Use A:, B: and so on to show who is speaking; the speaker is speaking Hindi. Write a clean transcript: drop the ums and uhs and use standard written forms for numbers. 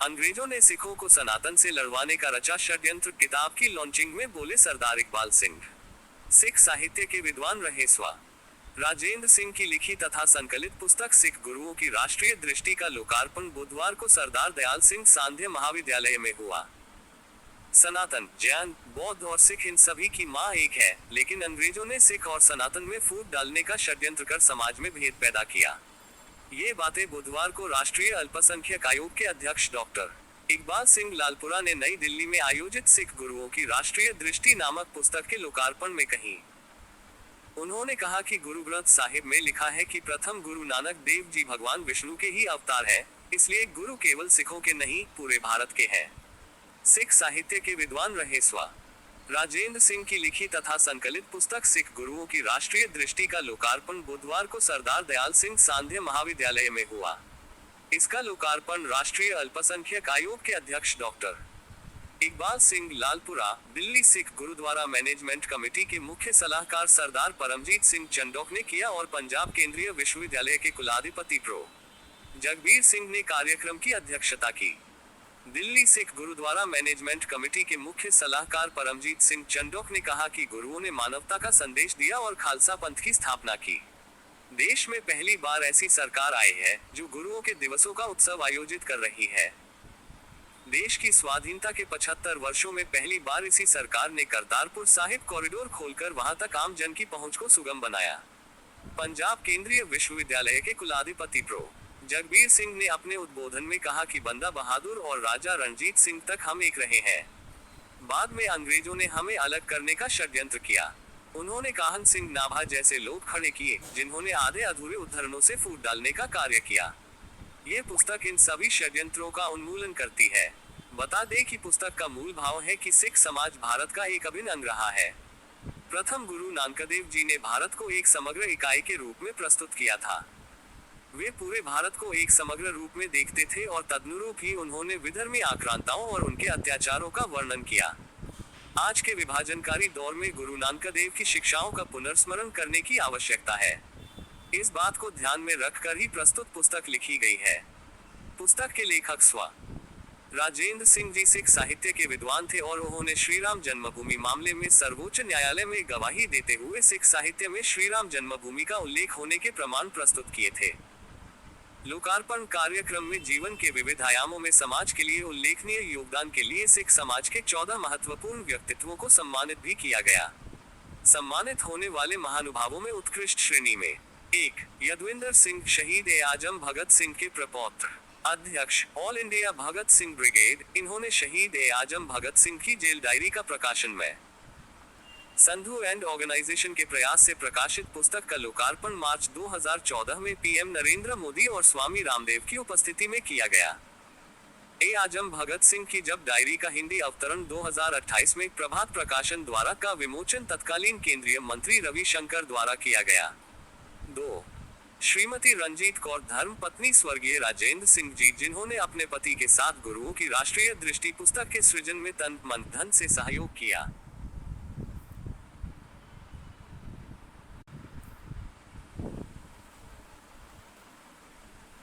A: अंग्रेजों ने सिखों को सनातन से लड़वाने का रचा षड्यंत्र, किताब की लॉन्चिंग में बोले सरदार इकबाल सिंह। सिख साहित्य के विद्वान रहे स्व राजेंद्र सिंह की लिखी तथा संकलित पुस्तक सिख गुरुओं की राष्ट्रीय दृष्टि का लोकार्पण बुधवार को सरदार दयाल सिंह सांध्य महाविद्यालय में हुआ। सनातन, जैन, बौद्ध और सिख इन सभी की मां एक है, लेकिन अंग्रेजों ने सिख और सनातन में फूट डालने का षड्यंत्र कर समाज में भेद पैदा किया। ये बातें बुधवार को राष्ट्रीय अल्पसंख्यक आयोग के अध्यक्ष डॉक्टर इकबाल सिंह लालपुरा ने नई दिल्ली में आयोजित सिख गुरुओं की राष्ट्रीय दृष्टि नामक पुस्तक के लोकार्पण में कही। उन्होंने कहा कि गुरु ग्रंथ साहिब में लिखा है कि प्रथम गुरु नानक देव जी भगवान विष्णु के ही अवतार हैं, इसलिए गुरु केवल सिखों के नहीं, पूरे भारत के हैं। सिख साहित्य के विद्वान रहे स्व राजेंद्र सिंह की लिखी तथा संकलित पुस्तक सिख गुरुओं की राष्ट्रीय दृष्टि का लोकार्पण बुधवार को सरदार दयाल सिंह सांध्य महाविद्यालय में हुआ। इसका लोकार्पण राष्ट्रीय अल्पसंख्यक आयोग के अध्यक्ष doctor Iqbal Singh Lalpura, Delhi Sikh Gurdwara management committee के मुख्य सलाहकार सरदार परमजीत सिंह चंडोक ने किया और पंजाब केंद्रीय विश्वविद्यालय के कुलाधिपति प्रो जगबीर सिंह ने कार्यक्रम की अध्यक्षता की। दिल्ली सिख गुरुद्वारा मैनेजमेंट कमेटी के मुख्य सलाहकार परमजीत सिंह चंडोक ने कहा कि गुरुओं ने मानवता का संदेश दिया और खालसा पंथ की स्थापना की। देश में पहली बार ऐसी सरकार आई है जो गुरुओं के दिवसों का उत्सव आयोजित कर रही है। देश की स्वाधीनता के 75 वर्षों में पहली बार इसी सरकार ने करतारपुर साहिब कॉरिडोर खोलकर वहां तक आम जन की पहुंच को सुगम बनाया। पंजाब केंद्रीय विश्वविद्यालय के कुलाधिपति प्रो जगबीर सिंह ने अपने उद्बोधन में कहा कि बंदा बहादुर और राजा रणजीत सिंह तक हम एक रहे हैं। बाद में अंग्रेजों ने हमें अलग करने का षड्यंत्र किया। उन्होंने काहन सिंह नाभा जैसे लोग खड़े किए, जिन्होंने आधे अधूरे उद्धरणों से फूट डालने का कार्य किया। ये पुस्तक इन सभी षड्यंत्रों का उन्मूलन करती है। बता दें कि पुस्तक का मूल भाव है कि सिख समाज भारत का एक अभिन्न अंग रहा है। प्रथम गुरु नानकदेव जी ने भारत को एक समग्र इकाई के रूप में प्रस्तुत किया था। वे पूरे भारत को एक समग्र रूप में देखते थे और तदनुरूप ही उन्होंने विधर्मी आक्रांताओं और उनके अत्याचारों का वर्णन किया। आज के विभाजनकारी दौर में गुरु नानकदेव की शिक्षाओं का पुनर्स्मरण करने की आवश्यकता है। इस बात को ध्यान में रखकर ही प्रस्तुत पुस्तक लिखी गई है। पुस्तक के लेखक स्व राजेंद्र सिंह जी सिख साहित्य के विद्वान थे और उन्होंने श्रीराम जन्मभूमि मामले में सर्वोच्च न्यायालय में गवाही देते हुए सिख साहित्य में श्रीराम जन्मभूमि का उल्लेख होने के प्रमाण प्रस्तुत किए थे। लोकार्पण कार्यक्रम में जीवन के विविध आयामों में समाज के लिए उल्लेखनीय योगदान के लिए सिख समाज के 14 महत्वपूर्ण व्यक्तित्वों को सम्मानित भी किया गया। सम्मानित होने वाले महानुभावों में उत्कृष्ट श्रेणी में 1. यदविंदर सिंह, शहीद ए आजम भगत सिंह के प्रपौत्र, अध्यक्ष all India Bhagat Singh brigade. इन्होंने शहीद ए आजम भगत सिंह की जेल डायरी का प्रकाशन में संधू एंड ऑर्गेनाइजेशन के प्रयास से प्रकाशित पुस्तक का लोकार्पण मार्च 2014 में पीएम नरेंद्र मोदी और स्वामी रामदेव की उपस्थिति में किया गया। ए आजम भगत सिंह की जब डायरी का हिंदी अवतरण 2028 में प्रभात प्रकाशन द्वारा का विमोचन तत्कालीन केंद्रीय मंत्री रविशंकर द्वारा किया गया। 2. श्रीमती रंजीत कौर, धर्म पत्नी स्वर्गीय राजेंद्र सिंह जी, जिन्होंने अपने पति के साथ गुरुओं की राष्ट्रीय दृष्टि पुस्तक के सृजन में तन मन धन से सहयोग किया।